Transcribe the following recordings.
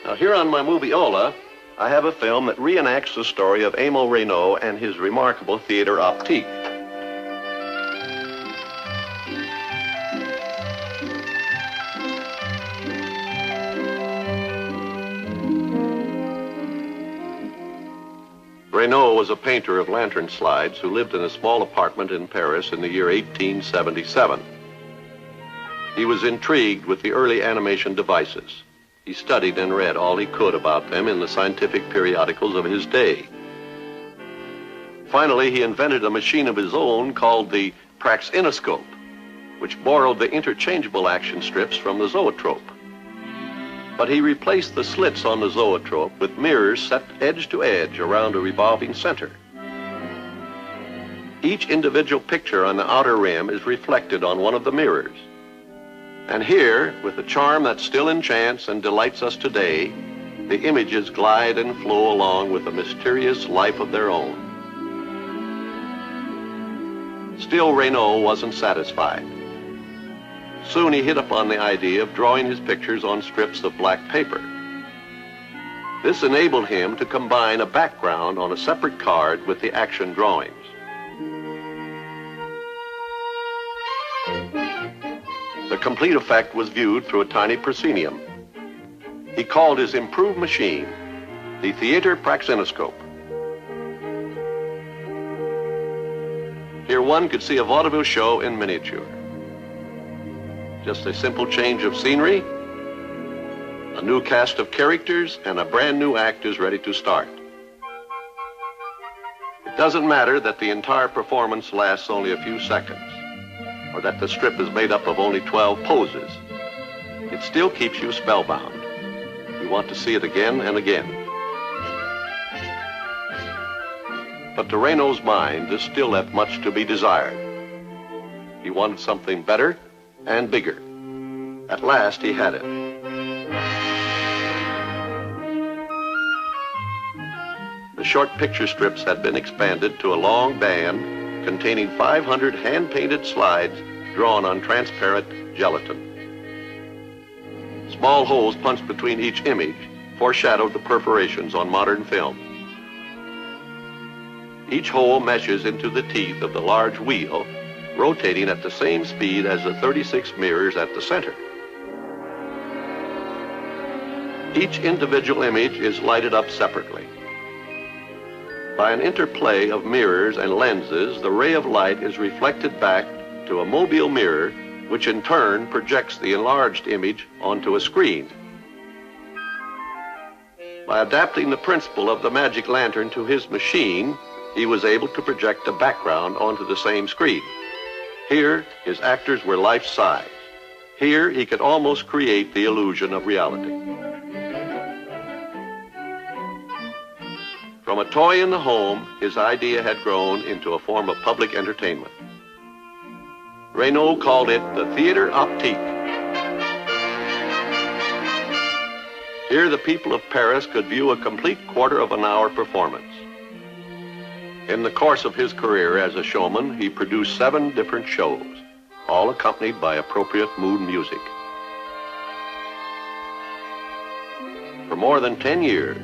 Now, here on my Moviola, I have a film that reenacts the story of Emil Reynaud and his remarkable Theatre Optique. Reynaud was a painter of lantern slides who lived in a small apartment in Paris in the year 1877. He was intrigued with the early animation devices. He studied and read all he could about them in the scientific periodicals of his day. Finally, he invented a machine of his own called the Praxinoscope, which borrowed the interchangeable action strips from the zoetrope. But he replaced the slits on the zoetrope with mirrors set edge to edge around a revolving center. Each individual picture on the outer rim is reflected on one of the mirrors. And here, with the charm that still enchants and delights us today, the images glide and flow along with a mysterious life of their own. Still, Reynaud wasn't satisfied. Soon he hit upon the idea of drawing his pictures on strips of black paper. This enabled him to combine a background on a separate card with the action drawings. The complete effect was viewed through a tiny proscenium. He called his improved machine the Theatre Praxinoscope. Here one could see a vaudeville show in miniature. Just a simple change of scenery, a new cast of characters, and a brand new act is ready to start. It doesn't matter that the entire performance lasts only a few seconds, or that the strip is made up of only 12 poses. It still keeps you spellbound. You want to see it again and again. But to Reynaud's mind, this still left much to be desired. He wanted something better and bigger. At last, he had it. The short picture strips had been expanded to a long band containing 500 hand-painted slides drawn on transparent gelatin. Small holes punched between each image foreshadowed the perforations on modern film. Each hole meshes into the teeth of the large wheel, rotating at the same speed as the 36 mirrors at the center. Each individual image is lighted up separately. By an interplay of mirrors and lenses, the ray of light is reflected back to a mobile mirror, which in turn projects the enlarged image onto a screen. By adapting the principle of the magic lantern to his machine, he was able to project a background onto the same screen. Here, his actors were life-size. Here, he could almost create the illusion of reality. From a toy in the home, his idea had grown into a form of public entertainment. Reynaud called it the Theatre Optique. Here, the people of Paris could view a complete quarter-of-an-hour performance. In the course of his career as a showman, he produced 7 different shows, all accompanied by appropriate mood music. For more than 10 years,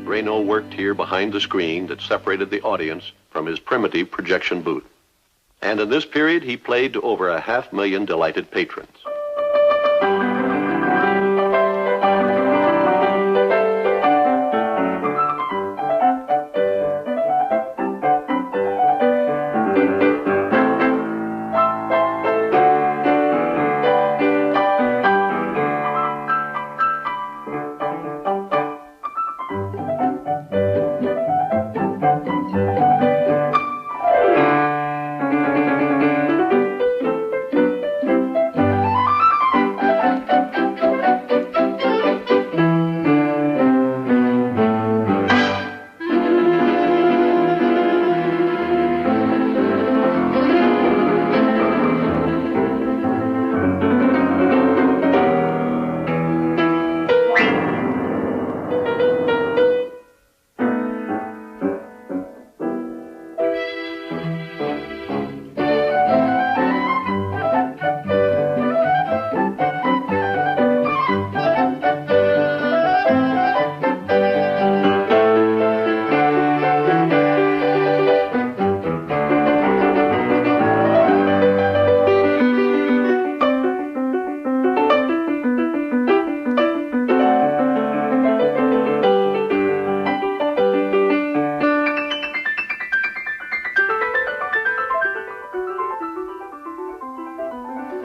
Reynaud worked here behind the screen that separated the audience from his primitive projection booth. And in this period, he played to over 500,000 delighted patrons.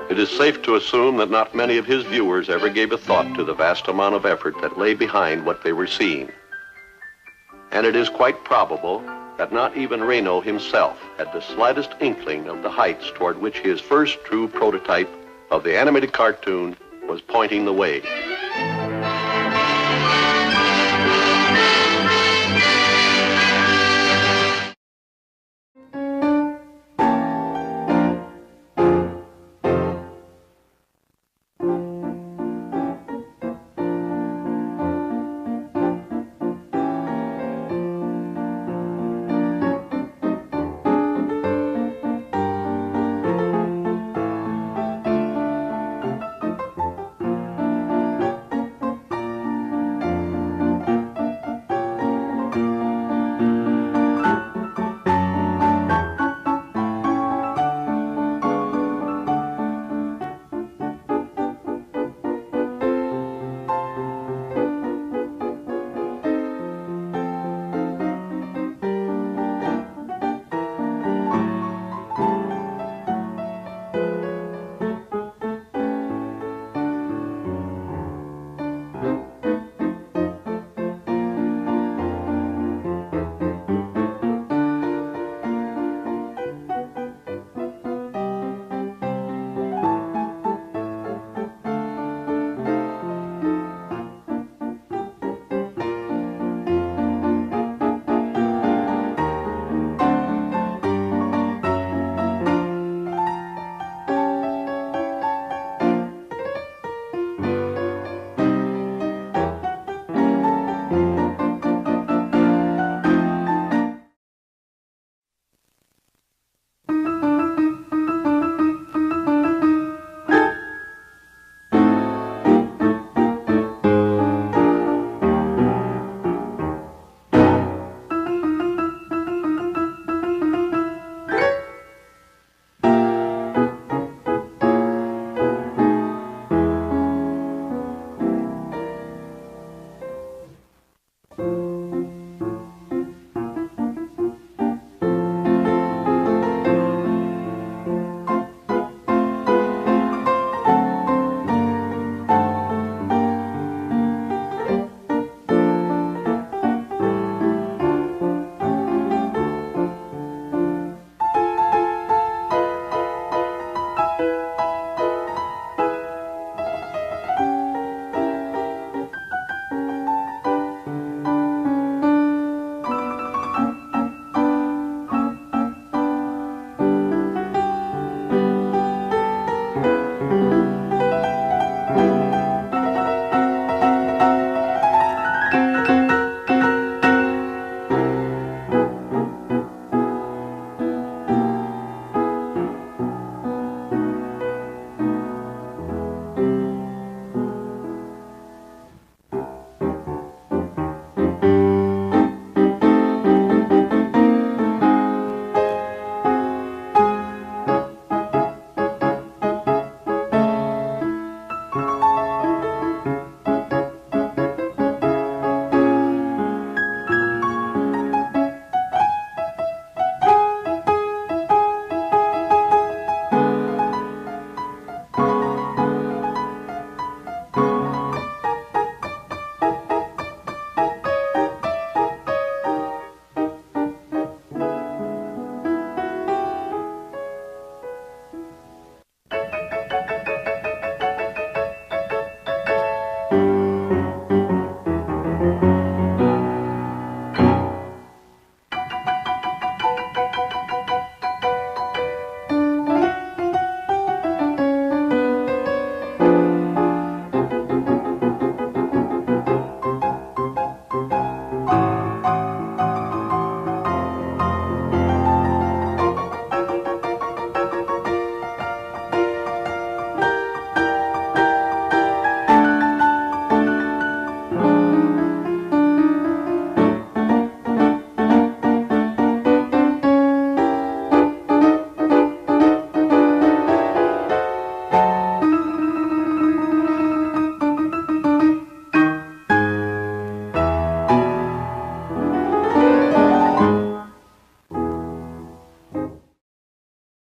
It is safe to assume that not many of his viewers ever gave a thought to the vast amount of effort that lay behind what they were seeing. And it is quite probable that not even Reno himself had the slightest inkling of the heights toward which his first true prototype of the animated cartoon was pointing the way.